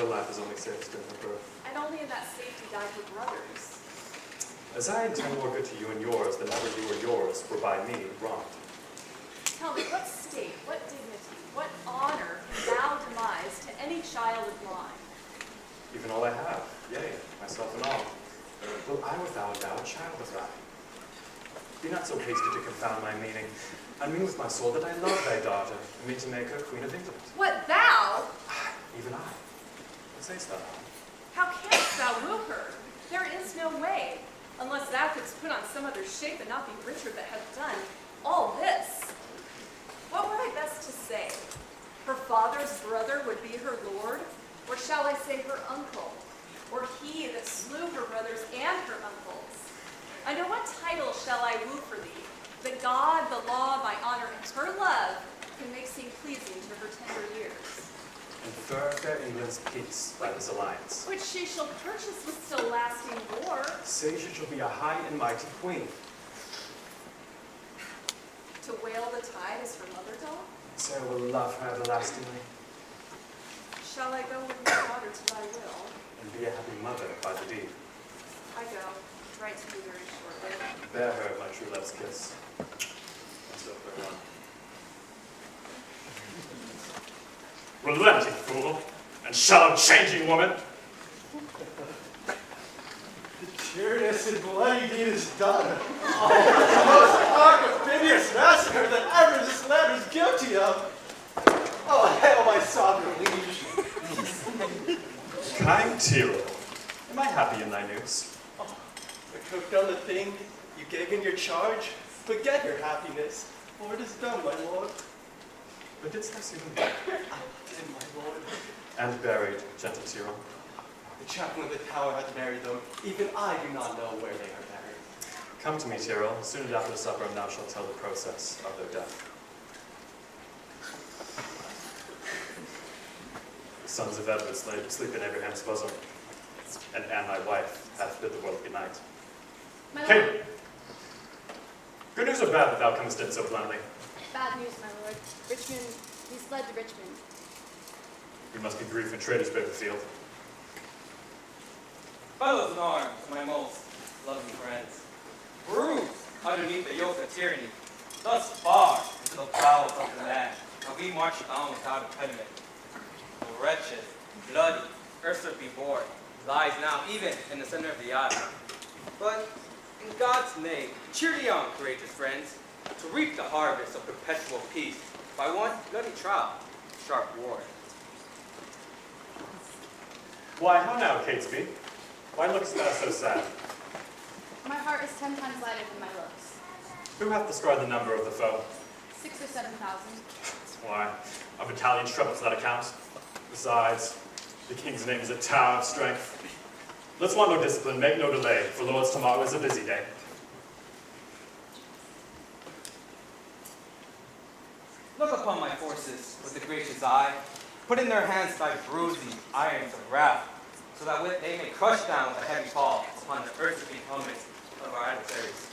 life is only safest in her birth. And only in that safety died her brothers. As I intend more good to you and yours than ever you or yours were by me wronged. Tell me, what state, what dignity, what honor can thou demise to any child of mine? Even all I have, yea, myself and all. Will I without a doubt a child of thine? Be not so hasty to confound my meaning. I mean with my soul that I love thy daughter, and mean to make her Queen of England. What, thou? Even I. What sayst thou? How canst thou woo her? There is no way, unless thou couldst put on some other shape and not be Richard that hath done all this. What were I best to say? Her father's brother would be her lord? Or shall I say her uncle? Or he that slew her brothers and her uncles? Under what title shall I woo for thee, that God, the law, my honor, and her love can make seem pleasing to her tender years? Infer fair England's peace by this alliance. Which she shall purchase with still lasting war. Say she shall be a high and mighty queen. To wail the tide as her mother doth? Sarah will love her everlastingly, Shall I go with my daughter to thy will? and be a happy mother by the deed. I go. Write to you very shortly. Bear her my true love's kiss. And so farewell. Relenting fool, and shallow-changing woman! The tyrannous and bloody deed is done. Oh, the most arch-amphibious massacre that ever this land was guilty of. Oh, hail my sovereign liege. Kind Tyrrell, am I happy in thy news? Oh, I have done the thing you gave in your charge. Forget your happiness, for it is done, my lord. But didst thou see them dead? I did, my lord. And buried, gentle Tyrrell? The chaplain of the tower hath buried them. Even I do not know where they are buried. Come to me, Tyrrell. Soon after supper, and thou shalt tell the process of their death. The sons of Edward sleep in Abraham's bosom, and Anne, my wife, hath bid the world good night. My lord. Kate! Good news or bad that thou comest in so bluntly? Bad news, my lord. Richmond, he's fled to Richmond. We must be grief and traitors bear the field. Fellows in arms, my most loving friends, bruised underneath the yoke of tyranny, thus far into the bowels of the land, and we march on without impediment. The wretched, bloody, earthly board lies now even in the center of the island. But in God's name, cheerly on, courageous friends, to reap the harvest of perpetual peace by one bloody trial, sharp war. Why, how now, Catesby? Why lookest thou so sad? My heart is 10 times lighter than my looks. Who hath described the number of the foe? 6,000 or 7,000. Why, a battalion's trouble to that account. Besides, the king's name is a tower of strength. Let's want no discipline, make no delay, for Lord's tomorrow is a busy day. Look upon my forces with a gracious eye. Put in their hands thy bruising irons of wrath, so that they may crush down with a heavy fall upon the earthly helmets of our adversaries.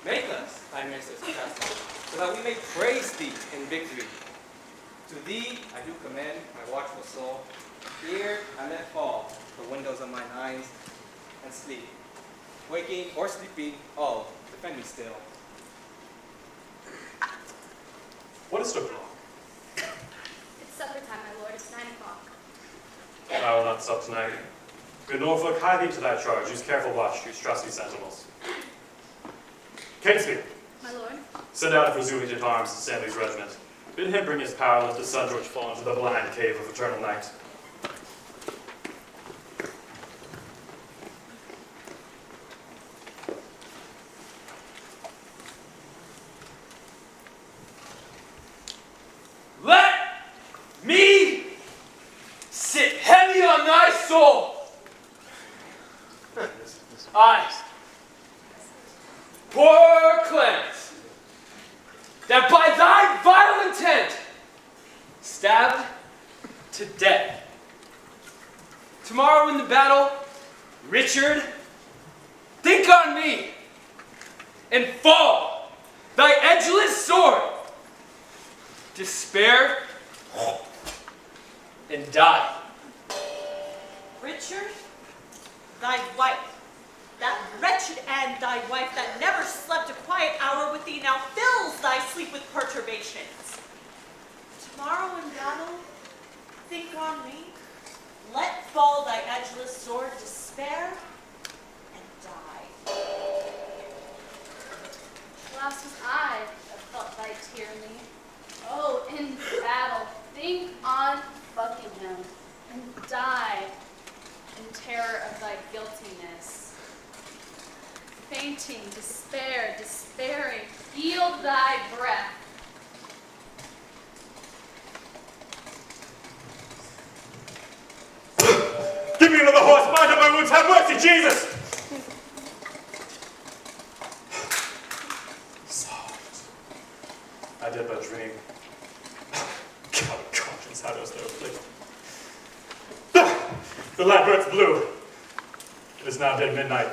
Make us thy ministers successful, so that we may praise thee in victory. To thee I do commend my watchful soul. Here I let fall the windows of mine eyes and sleep. Waking or sleeping, oh, defend me still. What is o'clock? It's supper time, my lord. It's 9 o'clock. I will not sup tonight. Good Norfolk, hie thee to thy charge. Use careful watch, use trusty sentinels. Catesby, My lord? send out for Zuli's at arms to Stanley's regiment. Bid him bring his power, lest his son George fall into the blind cave of eternal night. Let me sit heavy on thy soul. I, poor Clarence, that by thy vile intent, stabbed to death. Tomorrow in the battle, Richard, think on me, and fall thy edgeless sword. Despair and die. Richard, thy wife, that wretched Anne, thy wife that never slept a quiet hour with thee, now fills thy sleep with perturbations. Tomorrow in battle, think on me, let fall thy edgeless sword, despair, and die. Last was I that felt thy tyranny. Oh, in battle, think on Buckingham, and die in terror of thy guiltiness. Fainting, despair, despairing, yield thy breath. Give me another horse, bind up my wounds, have mercy, Jesus! Soft. I did but dream. God, conscience, how dost thou afflict? The lambert's blue. It is now dead midnight.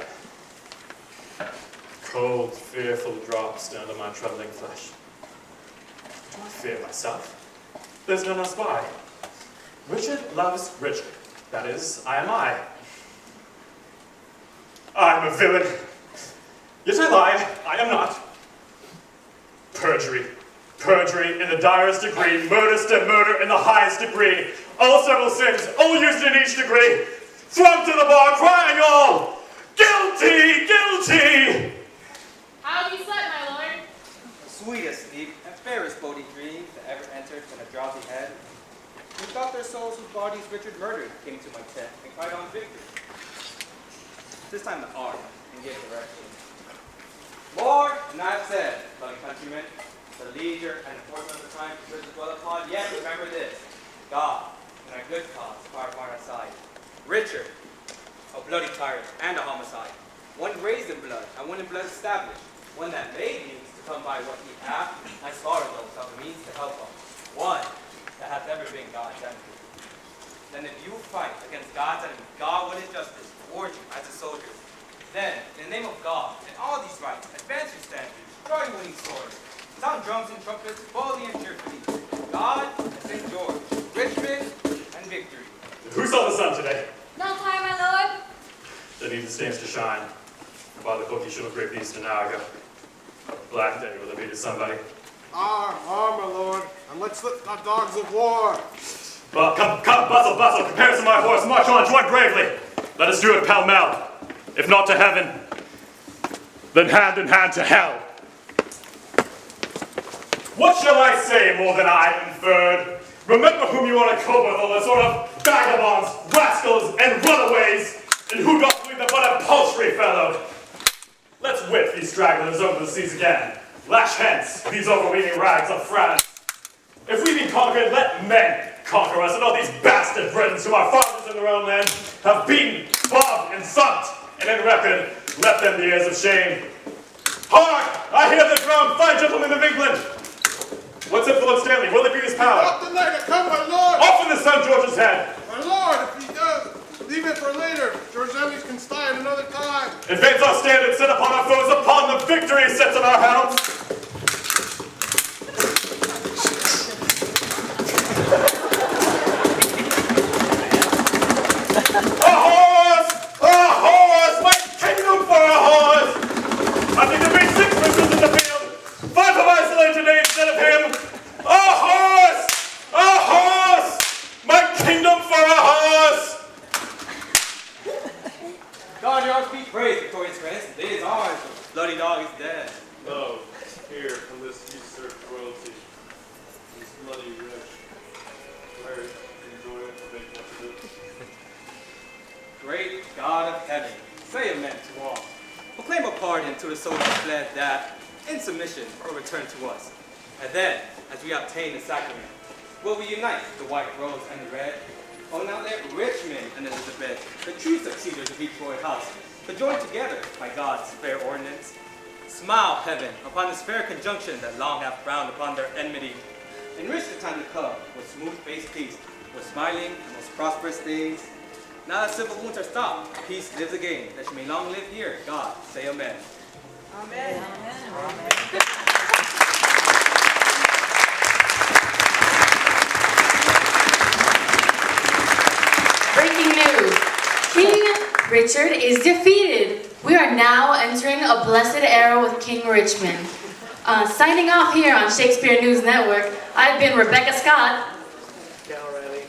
Cold, fearful drops down to my trembling flesh. Do I fear myself? There's none else by. Richard loves Richard. That is, I am I. I am a villain. Yet I lied. I am not. Perjury. Perjury in the direst degree. Murder, step murder in the highest degree. All several sins, all used in each degree. Thronged to the bar, crying all, guilty, guilty! How have you slept, my lord? The sweetest sleep and fairest boding dreams that ever entered in a drowsy head. Methought their souls whose bodies Richard murdered came to my tent and cried on victory. This time the arm and give direction. More than I have said, loving countrymen, the leisure and enforcement of the time to dwell upon, yet remember this. God and our good cause are upon our side. Richard, a bloody tyrant and a homicide. One raised in blood and one in blood established. One that made means to come by what he hath and slaughter those of the means to help him. One that hath ever been God's enemy. Then if you fight against God's enemy, God with his justice reward you as a soldier. Then, in the name of God and all these rights, advance your standards, draw your winning swords, sound drums and trumpets boldly and cheerfully. God and St. George, Richmond and victory. Who saw the sun today? Not I, my lord. Then he stands to shine. By the book he should have great beast an hour ago. A black day will have beaten somebody. Arm, my lord, and let's let the dogs of war. Well, come, bustle, bustle, prepare to my horse, march on, join bravely. Let us do it pell-mell. If not to heaven, then hand in hand to hell. What shall I say more than I inferred? Remember whom you want to cope with, all the sort of vagabonds, rascals, and runaways, and who doth believe that but a paltry fellow? Let's whip these stragglers over the seas again. Lash hence these overweening rags of France. If we be conquered, let men conquer us, and all these bastard Britons whom our fathers in their own land have beaten, bogged, and sumped, and in record left them the heirs of shame. Hark! I hear the drum, fine gentlemen of England! What's it, Philip Stanley? Will it be his power? Not the night to come, my lord! Off in the St. George's head! My lord, if he does, leave it for later. George enemies can stay at another time. Advance our standard, set upon our foes, upon the victory sets on our hounds. A horse! A horse! My kingdom for a horse! I think there be 6 princes in the field. 5 have I slain today instead of him. A horse! A horse! My kingdom for a horse! God, yours be praised, victorious prince. The day is ours. The bloody dog is dead. No, here from this usurped royalty, this bloody wretch. I enjoy it and make much of it. Great God of heaven, say amen to all. Proclaim a pardon to the soldiers fled that, in submission, will return to us. And then, as we obtain the sacrament, will we unite the white rose and the red? Oh, now let Richmond and Elizabeth, the true succeeders of each royal house, to join together by God's fair ordinance. Smile, heaven, upon this fair conjunction that long hath frowned upon their enmity. Enrich the time to come with smooth-faced peace, with smiling and most prosperous days. Now that civil wounds are stopped, peace lives again, that she may long live here. God, say amen. Amen. Breaking news. King Richard is defeated. We are now entering a blessed era with King Richmond. Signing off here on Shakespeare News Network, I've been Rebecca Scott. Yeah, O'Reilly.